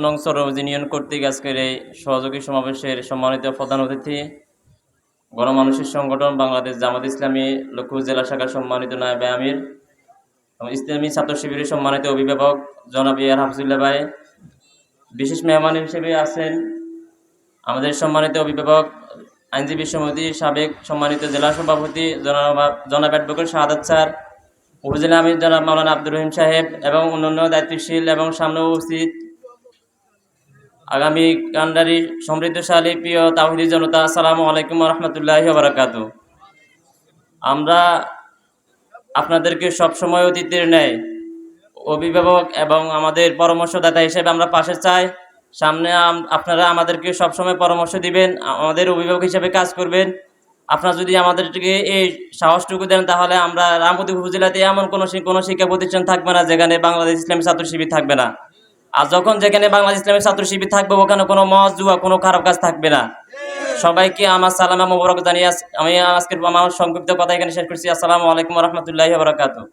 নং সরোজ ইউনিয়ন কর্তৃক আজকের এই সহযোগী সমাবেশের সম্মানিত প্রধান অতিথি, গণমানুষের সংগঠন বাংলাদেশ জামাত ইসলামী লক্ষ্মীপুর জেলা শাখার সম্মানিত নায়েবে আমির এবং ইসলামী ছাত্র শিবিরের সম্মানিত অভিভাবক জনাব ইয়ার হাফিজুল্লাহ ভাই, বিশেষ মেহমান হিসেবে আছেন আমাদের সম্মানিত অভিভাবক আইনজীবী সমিতির সাবেক সম্মানিত জেলা সভাপতি জনাব অ্যাডভোকেট শাহাদাত স্যার, উপজেলা আমির জনাব মাওলানা আব্দুর রহিম সাহেব এবং অন্যান্য দায়িত্বশীল এবং সামনে উপস্থিত আগামী কান্ডারি সমৃদ্ধশালী প্রিয় তাওহীদি জনতা, আসসালামু আলাইকুম ওয়া রাহমাতুল্লাহি ওয়া বারাকাতুহু। আমরা আপনাদেরকে সবসময় অতিথির ন্যায় অভিভাবক এবং আমাদের পরামর্শদাতা হিসেবে আমরা পাশে চাই। সামনে আপনারা আমাদেরকে সবসময় পরামর্শ দিবেন, আমাদের অভিভাবক হিসেবে কাজ করবেন। আপনারা যদি আমাদেরকে এই সাহসটুকু দেন তাহলে আমরা রামপুর উপজেলাতে এমন কোনো শিক্ষা প্রতিষ্ঠান থাকবে না যেখানে বাংলাদেশ ইসলামী ছাত্র শিবির থাকবে না। আর যখন যেখানে বাংলাদেশ ইসলামী ছাত্র শিবির থাকবে ওখানে কোনো মদ জুয়া কোনো খারাপ কাজ থাকবে না। সবাইকে আমার সালামা মোবারক জানিয়ে আমি আজকের আমার সংক্ষিপ্ত কথা এখানে শেষ করছি। আসসালামু আলাইকুম ওয়া রাহমাতুল্লাহি ওয়া বারাকাতুহু।